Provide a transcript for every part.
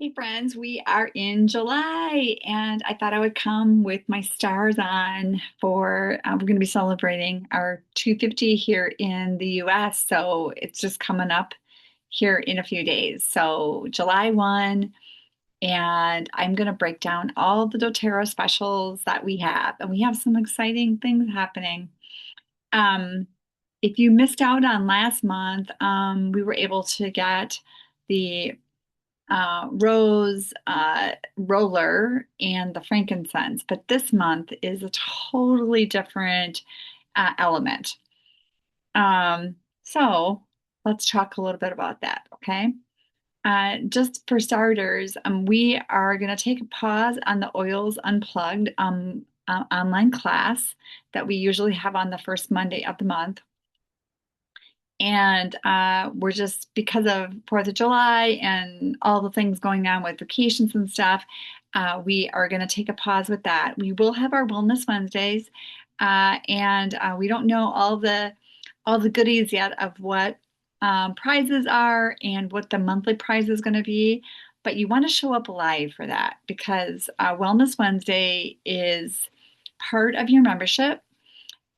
Hey friends, we are in July and I thought I would come with my stars on for we're going to be celebrating our 250 here in the US. So it's just coming up here in a few days. So July 1 and I'm going to break down all the doTERRA specials that we have and we have some exciting things happening. Um, if you missed out on last month, we were able to get the rose roller and the frankincense, but this month is a totally different element. Um, so let's talk a little bit about that, okay? Just for starters, we are going to take a pause on the Oils Unplugged online class that we usually have on the first Monday of the month. And we're just because of 4th of July and all the things going on with vacations and stuff, we are going to take a pause with that. We will have our Wellness Wednesdays, and we don't know all the goodies yet of what prizes are and what the monthly prize is going to be. But you want to show up live for that because Wellness Wednesday is part of your membership.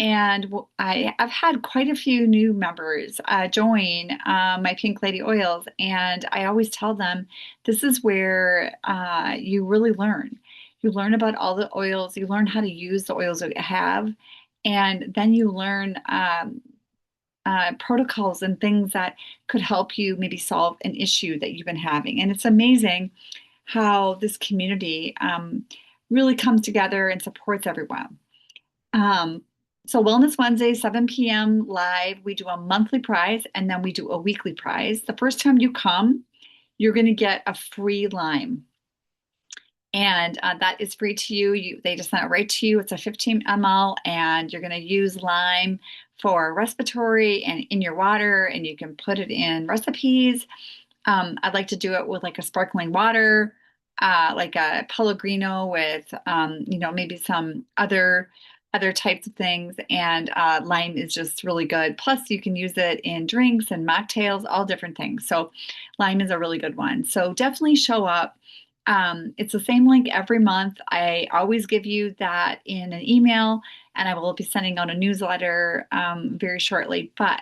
And I've had quite a few new members join my Pink Lady Oils, and I always tell them this is where you really learn. You learn about all the oils, you learn how to use the oils that you have, and then you learn protocols and things that could help you maybe solve an issue that you've been having. And it's amazing how this community really comes together and supports everyone. Um, so Wellness Wednesday, 7 p.m. live. We do a monthly prize and then we do a weekly prize. The first time you come, you're going to get a free lime. And that is free to you. They just send it right to you. It's a 15 ml, and you're going to use lime for respiratory and in your water, and you can put it in recipes. I'd like to do it with like a sparkling water, like a Pellegrino with, maybe some other types of things. And lime is just really good. Plus, you can use it in drinks and mocktails, all different things. So, lime is a really good one. So definitely show up. It's the same link every month. I always give you that in an email, and I will be sending out a newsletter very shortly. But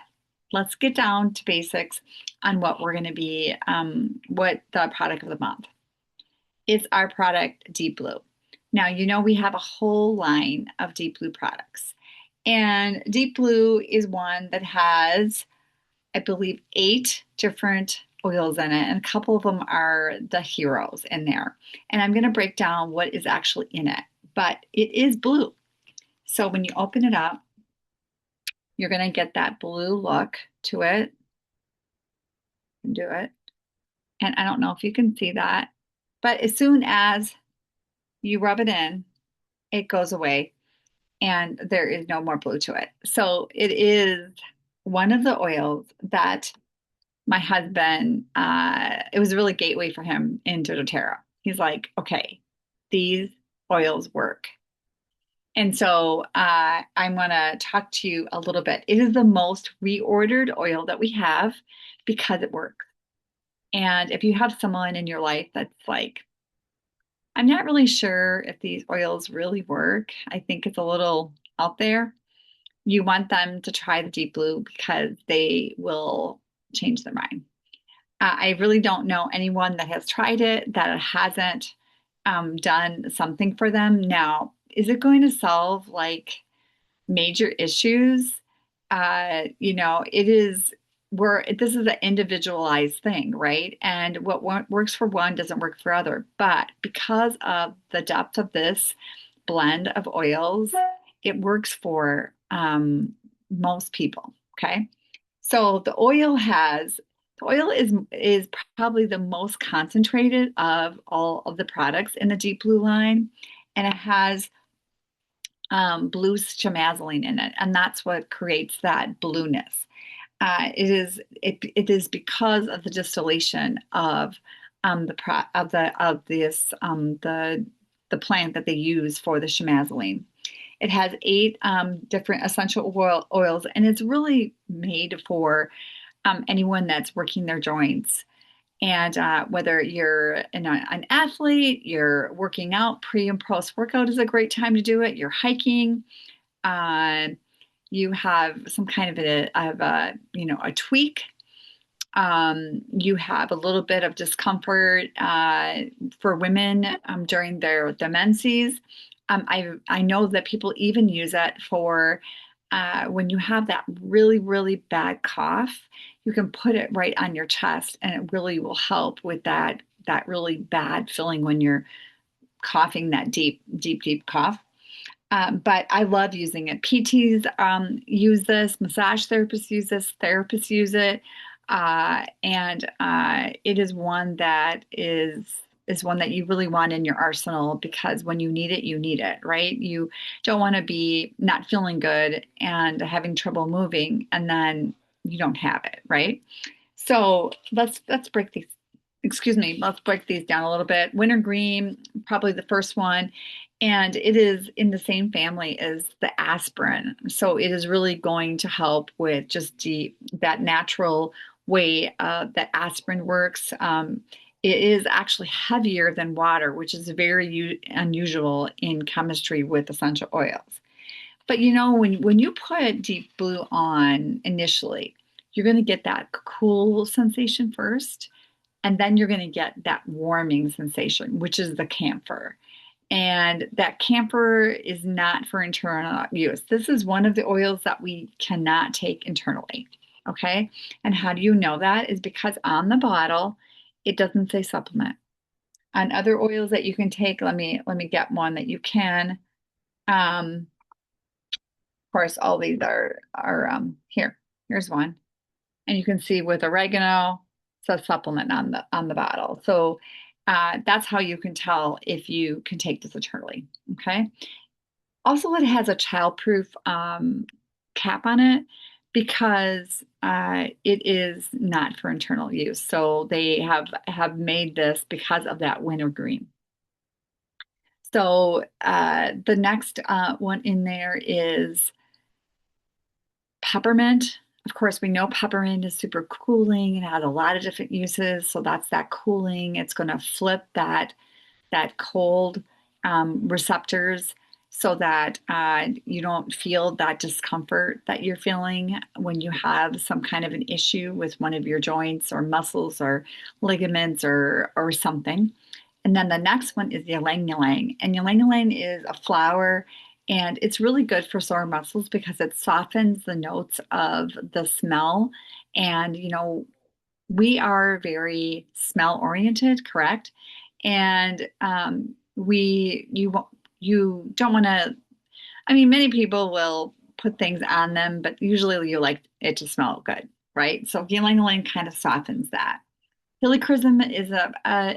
let's get down to basics on what we're going to be, what the product of the month. It's our product, Deep Blue. Now, we have a whole line of Deep Blue products. And Deep Blue is one that has, I believe, 8 different oils in it, and a couple of them are the heroes in there. And I'm going to break down what is actually in it, but it is blue. So when you open it up, you're going to get that blue look to it. Do it. And I don't know if you can see that, but as soon as you rub it in, it goes away and there is no more blue to it. So it is one of the oils that my husband, it was a really gateway for him into doTERRA. He's like, okay, these oils work. And so I'm going to talk to you a little bit. It is the most reordered oil that we have because it works. And if you have someone in your life that's like, I'm not really sure if these oils really work, I think it's a little out there. You want them to try the Deep Blue because they will change their mind. I really don't know anyone that has tried it that it hasn't done something for them. Now, is it going to solve like major issues? It is where this is an individualized thing, right? And what works for one doesn't work for other. But because of the depth of this blend of oils, it works for most people. Okay. So the oil is probably the most concentrated of all of the products in the Deep Blue line, and it has blue chamazzoline in it, and that's what creates that blueness. It is because of the distillation of the pro of this the plant that they use for the chamazzoline. It has 8 different essential oils, and it's really made for anyone that's working their joints. And whether you're an athlete, you're working out, pre and post workout is a great time to do it. You're hiking, uh, you have some kind of a tweak, you have a little bit of discomfort for women during their menses. I know that people even use it for when you have that really, really bad cough. You can put it right on your chest, and it really will help with that really bad feeling when you're coughing that deep, deep, deep cough. But I love using it. PTs use this, massage therapists use this, therapists use it, and it is one that you really want in your arsenal because when you need it, right? You don't want to be not feeling good and having trouble moving, and then you don't have it, right? So let's break these. Excuse me. Let's break these down a little bit. Wintergreen, probably the first one, and it is in the same family as the aspirin. So it is really going to help with just that natural way that aspirin works. It is actually heavier than water, which is very unusual in chemistry with essential oils. But when you put Deep Blue on initially, you're going to get that cool sensation first, and then you're going to get that warming sensation, which is the camphor. And that camphor is not for internal use. This is one of the oils that we cannot take internally. Okay. And how do you know that? Is because on the bottle, it doesn't say supplement. On other oils that you can take, let me get one that you can. Of course, all these are here. Here's one, and you can see with oregano, it says supplement on the bottle. So that's how you can tell if you can take this internally. Okay. Also, it has a childproof cap on it because it is not for internal use. So they have made this because of that wintergreen. So the next one in there is peppermint. Of course, we know peppermint is super cooling. It has a lot of different uses. So that's that cooling. It's going to flip that cold receptors so that you don't feel that discomfort that you're feeling when you have some kind of an issue with one of your joints or muscles or ligaments or something. And then the next one is ylang ylang. And ylang ylang is a flower, and it's really good for sore muscles because it softens the notes of the smell. And, we are very smell oriented, correct? And you don't want to. I mean, many people will put things on them, but usually you like it to smell good, right? So ylang ylang kind of softens that. Helichrysum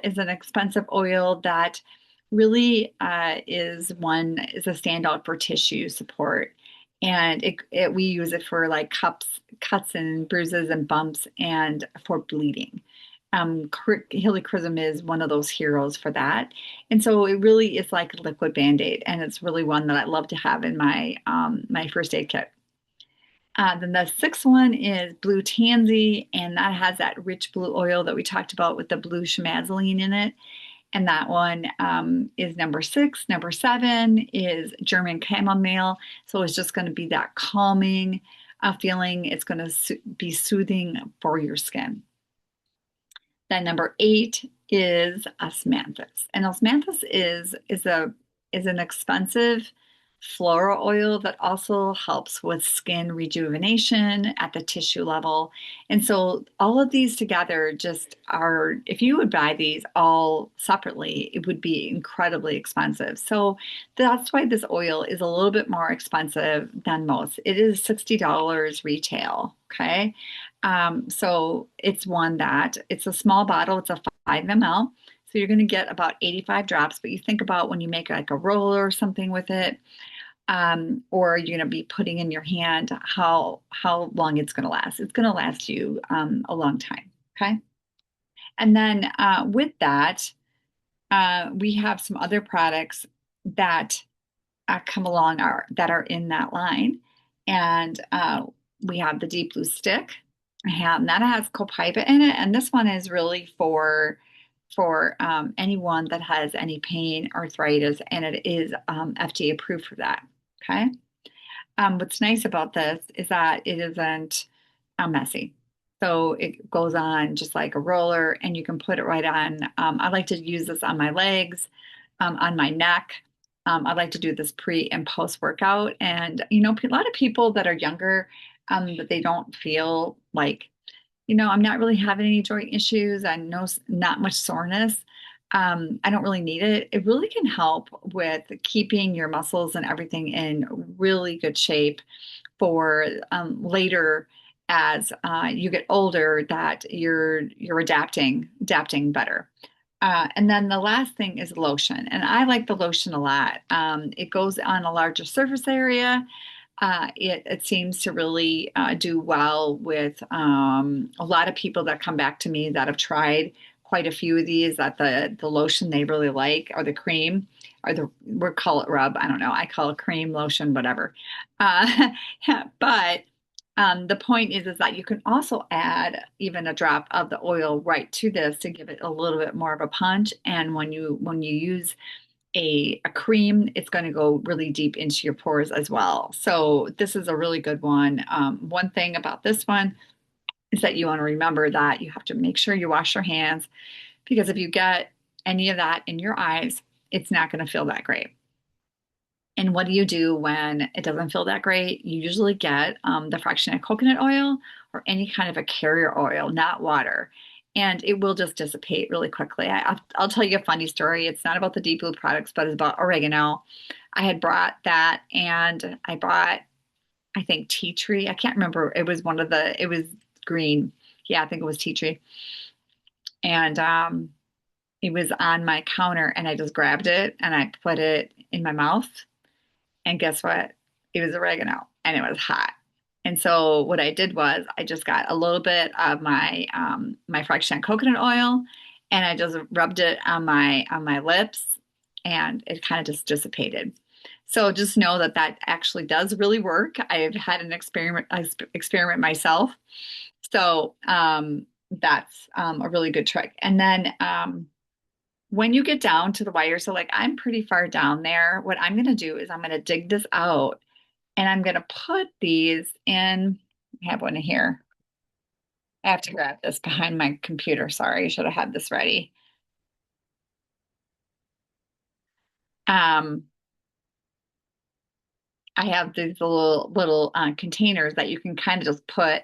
is an expensive oil that really is a standout for tissue support, and we use it for like cuts and bruises and bumps, and for bleeding. Helichrysum is one of those heroes for that, and so it really is like a liquid Band-Aid, and it's really one that I love to have in my first aid kit. Then the sixth one is blue tansy, and that has that rich blue oil that we talked about with the blue chamazzoline in it. And that one is number six. Number seven is German chamomile. So it's just going to be that calming feeling. It's going to be soothing for your skin. Then number eight is osmanthus, and osmanthus is an expensive floral oil that also helps with skin rejuvenation at the tissue level. And so all of these together just are, if you would buy these all separately, it would be incredibly expensive. So that's why this oil is a little bit more expensive than most. It is $60 retail. Okay. So it's one that it's a small bottle, it's a 5 ml. So you're going to get about 85 drops, but you think about when you make like a roll or something with it, or you're going to be putting in your hand, how long it's going to last. It's going to last you a long time. Okay. And then with that, we have some other products that come along that are in that line. And we have the Deep Blue Stick. Yeah, and that has copaiba in it, and this one is really for anyone that has any pain, arthritis, and it is FDA approved for that. Okay. What's nice about this is that it isn't messy. So it goes on just like a roller, and you can put it right on. I like to use this on my legs, on my neck. I like to do this pre and post workout. And, a lot of people that are younger, that they don't feel like, I'm not really having any joint issues. I know not much soreness. I don't really need it. It really can help with keeping your muscles and everything in really good shape for later as you get older that you're adapting better. And then the last thing is lotion, and I like the lotion a lot. It goes on a larger surface area. It seems to really do well with a lot of people that come back to me that have tried quite a few of these. That the lotion they really like, or the cream, or we call it rub. I don't know. I call it cream, lotion, whatever. Uh, but the point is that you can also add even a drop of the oil right to this to give it a little bit more of a punch. And when you use a cream, it's going to go really deep into your pores as well. So this is a really good one. One thing about this one is that you want to remember that you have to make sure you wash your hands, because if you get any of that in your eyes, it's not going to feel that great. And what do you do when it doesn't feel that great? You usually get the fractionated coconut oil or any kind of a carrier oil, not water. And it will just dissipate really quickly. I'll tell you a funny story. It's not about the Deep Blue products, but it's about oregano. I had brought that, and I brought, I think, tea tree. I can't remember. It was green. Yeah, I think it was tea tree. And it was on my counter, and I just grabbed it and I put it in my mouth, and guess what? It was oregano, and it was hot. And so what I did was I just got a little bit of my fractionated coconut oil, and I just rubbed it on my lips, and it kind of just dissipated. So just know that that actually does really work. I've had an experiment myself. So that's a really good trick. And then when you get down to the wire, so like I'm pretty far down there, what I'm going to do is I'm going to dig this out, and I'm going to put these in. I have one here. I have to grab this behind my computer. Sorry, I should have had this ready. Um, I have these little containers that you can kind of just put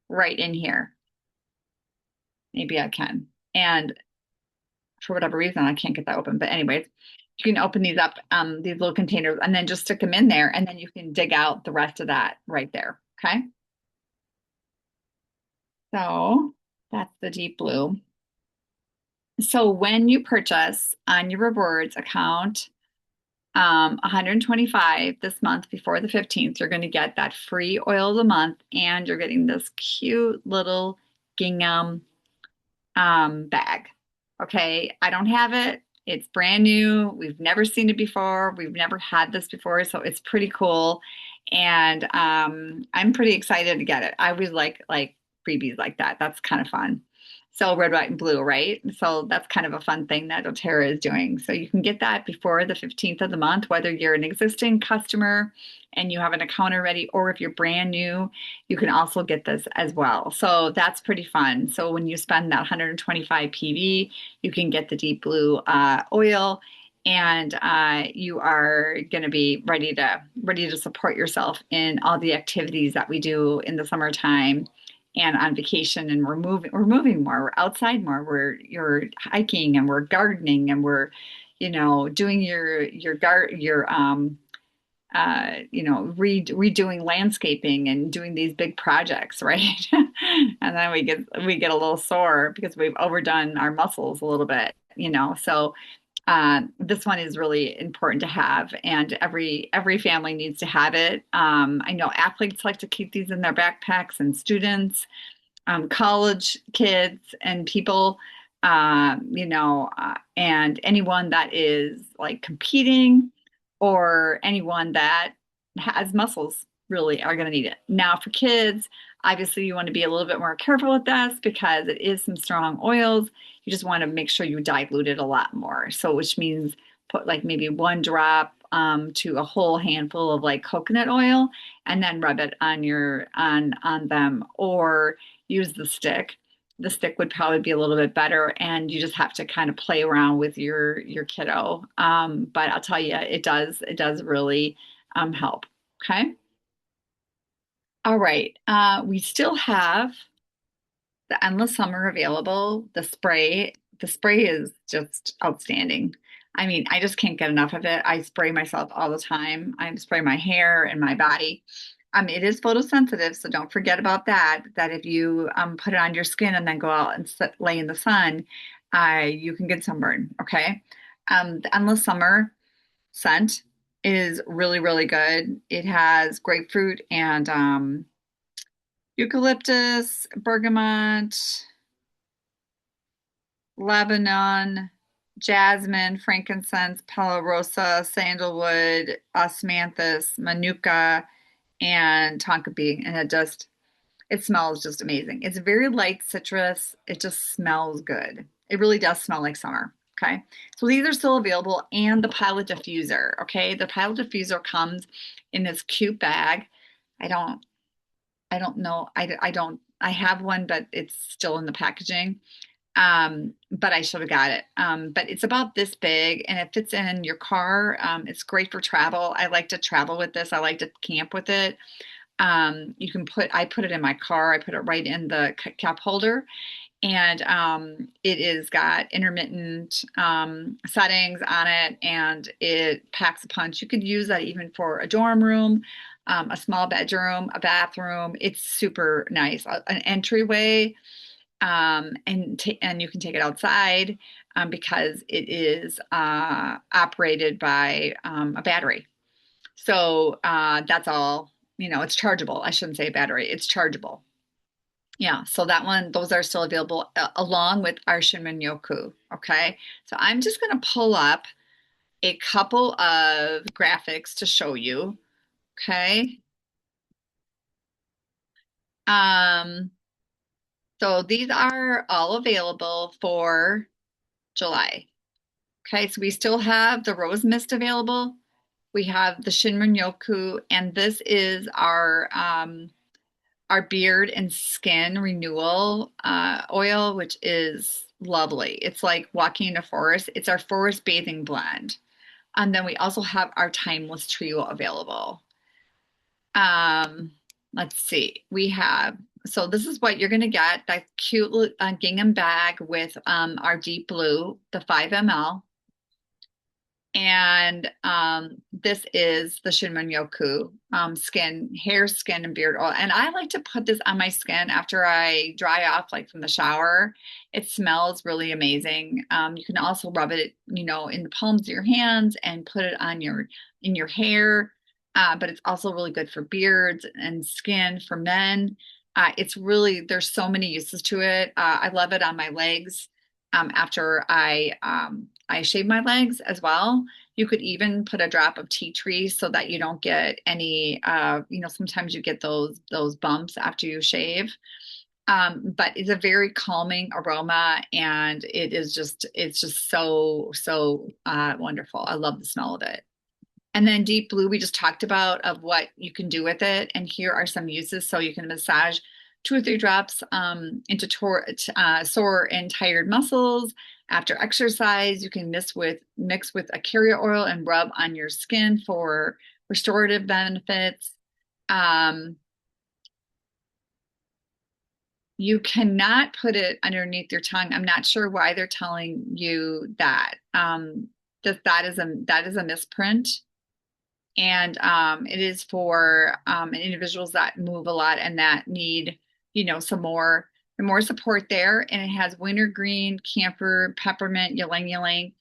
right in here. Maybe I can. And for whatever reason, I can't get that open. But anyways, you can open these up, these little containers, and then just stick them in there, and then you can dig out the rest of that right there. Okay. So that's the deep blue. So when you purchase on your rewards account, 125 this month before the 15th, you're going to get that free oil of the month, and you're getting this cute little gingham bag. Okay, I don't have it. It's brand new. We've never seen it before. We've never had this before, so it's pretty cool. And I'm pretty excited to get it. I always like freebies like that. That's kind of fun. So red, white, and blue, right? So that's kind of a fun thing that Doterra is doing. So you can get that before the 15th of the month, whether you're an existing customer and you have an account already, or if you're brand new, you can also get this as well. So that's pretty fun. So when you spend that 125 PV, you can get the deep blue oil, and you are going to be ready to support yourself in all the activities that we do in the summertime and on vacation. And we're moving more, we're outside more, you're hiking, and we're gardening, and we're doing your redoing landscaping and doing these big projects, right? And then we get a little sore because we've overdone our muscles a little bit, so this one is really important to have, and every family needs to have it. I know athletes like to keep these in their backpacks, and students, college kids, and people, and anyone that is like competing, or anyone that has muscles really are going to need it. Now, for kids, Obviously, you want to be a little bit more careful with this because it is some strong oils. You just want to make sure you dilute it a lot more. So, which means put like maybe one drop to a whole handful of like coconut oil, and then rub it on your on them, or use the stick. The stick would probably be a little bit better, and you just have to kind of play around with your kiddo. But I'll tell you, it does really help. Okay. All right. We still have the Endless Summer available. The spray is just outstanding. I mean, I just can't get enough of it. I spray myself all the time. I spray my hair and my body. It is photosensitive, so don't forget about that. That if you put it on your skin and then go out and lay in the sun, you can get sunburn. Okay. The Endless Summer scent is really, really good. It has grapefruit and eucalyptus, bergamot, Lebanon, jasmine, frankincense, palo rosa, sandalwood, osmanthus, manuka, and tonka bean. And it smells just amazing. It's very light citrus. It just smells good. It really does smell like summer. Okay. So these are still available, and the Pilot Diffuser. Okay. The Pilot Diffuser comes in this cute bag. I don't, I don't know. I have one, but it's still in the packaging. But I should have got it. But it's about this big and it fits in your car. It's great for travel. I like to travel with this. I like to camp with it. I put it in my car. I put it right in the cup holder, and it is got intermittent settings on it, and it packs a punch. You could use that even for a dorm room, a small bedroom, a bathroom. It's super nice. An entryway, and you can take it outside because it is operated by a battery. So that's all. It's chargeable. I shouldn't say battery. It's chargeable. Yeah, so those are still available along with our Shinrin-yoku. Okay, so I'm just going to pull up a couple of graphics to show you. Okay, um, so these are all available for July. Okay, so we still have the Rose Mist available. We have the Shinrin-yoku, and this is our beard and skin renewal oil, which is lovely. It's like walking in a forest. It's our forest bathing blend. And then we also have our timeless trio available. Um, let's see. So this is what you're going to get, that cute gingham bag with our deep blue, the 5 ml. And this is the Shinrin-yoku hair, skin, and beard oil. And I like to put this on my skin after I dry off, like from the shower. It smells really amazing. You can also rub it, in the palms of your hands and put it on in your hair. But it's also really good for beards and skin for men. There's so many uses to it. I love it on my legs after I shave my legs as well. You could even put a drop of tea tree so that you don't get any, sometimes you get those bumps after you shave. But it's a very calming aroma, and it's just so wonderful. I love the smell of it. And then deep blue, we just talked about of what you can do with it. And here are some uses. So you can massage 2 or 3 drops into sore and tired muscles. After exercise, you can mix with a carrier oil and rub on your skin for restorative benefits. Um, you cannot put it underneath your tongue. I'm not sure why they're telling you that. That is a misprint, and it is for individuals that move a lot and that need, some more support there. And it has wintergreen, camphor, peppermint, ylang ylang,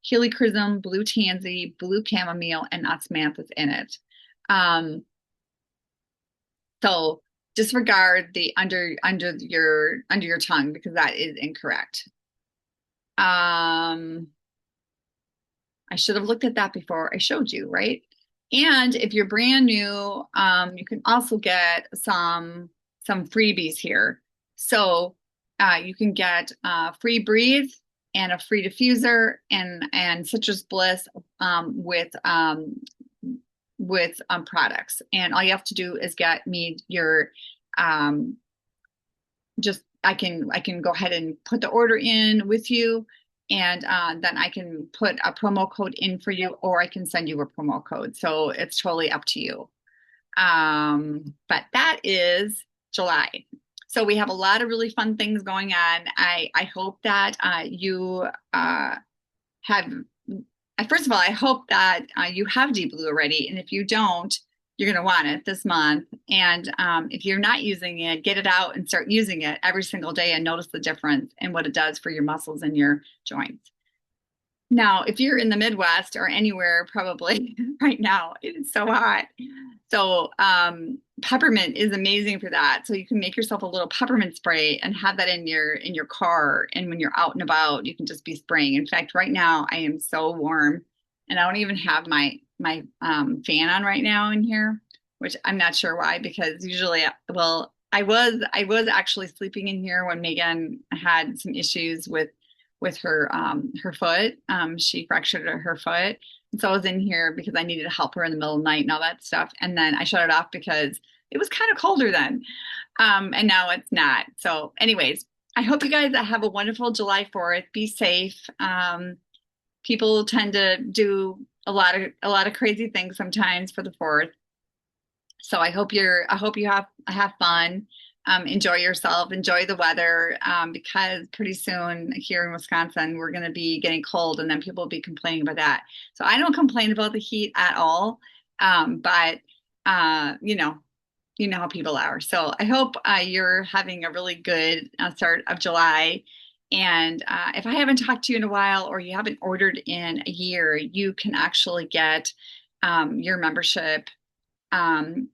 helichrysum, blue tansy, blue chamomile, and osmanthus in it. So disregard the under your tongue, because that is incorrect. Um, I should have looked at that before I showed you, right? And if you're brand new, you can also get some some freebies here. So you can get free breathe and a free diffuser and citrus bliss with products. And all you have to do is get me your um, just I can go ahead and put the order in with you, and then I can put a promo code in for you, or I can send you a promo code. So it's totally up to you. But that is July. So we have a lot of really fun things going on. I hope that you have first of all, I hope that you have Deep Blue already. And if you don't, you're going to want it this month. And if you're not using it, get it out and start using it every single day and notice the difference in what it does for your muscles and your joints. Now, if you're in the Midwest or anywhere, probably right now, it is so hot. So, peppermint is amazing for that. So you can make yourself a little peppermint spray and have that in your car. And when you're out and about, you can just be spraying. In fact, right now I am so warm, and I don't even have my fan on right now in here, which I'm not sure why. Because usually, well, I was actually sleeping in here when Megan had some issues with her foot. She fractured her foot. And so I was in here because I needed to help her in the middle of the night and all that stuff. And then I shut it off because it was kind of colder then. And now it's not. So, anyways, I hope you guys have a wonderful July 4th. Be safe. People tend to do a lot of crazy things sometimes for the 4th. So I hope you have fun. Enjoy yourself, enjoy the weather, because pretty soon here in Wisconsin, we're going to be getting cold, and then people will be complaining about that. So I don't complain about the heat at all. But you know how people are. So I hope you're having a really good start of July. And if I haven't talked to you in a while, or you haven't ordered in a year, you can actually get your membership and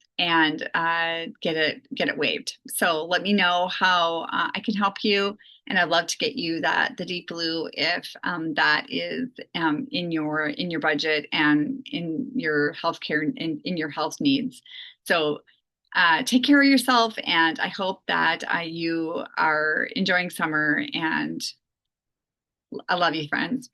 get it waived. So let me know how I can help you, and I'd love to get you the Deep Blue if that is in your budget and in your healthcare in your health needs. So take care of yourself, and I hope that you are enjoying summer. And I love you, friends.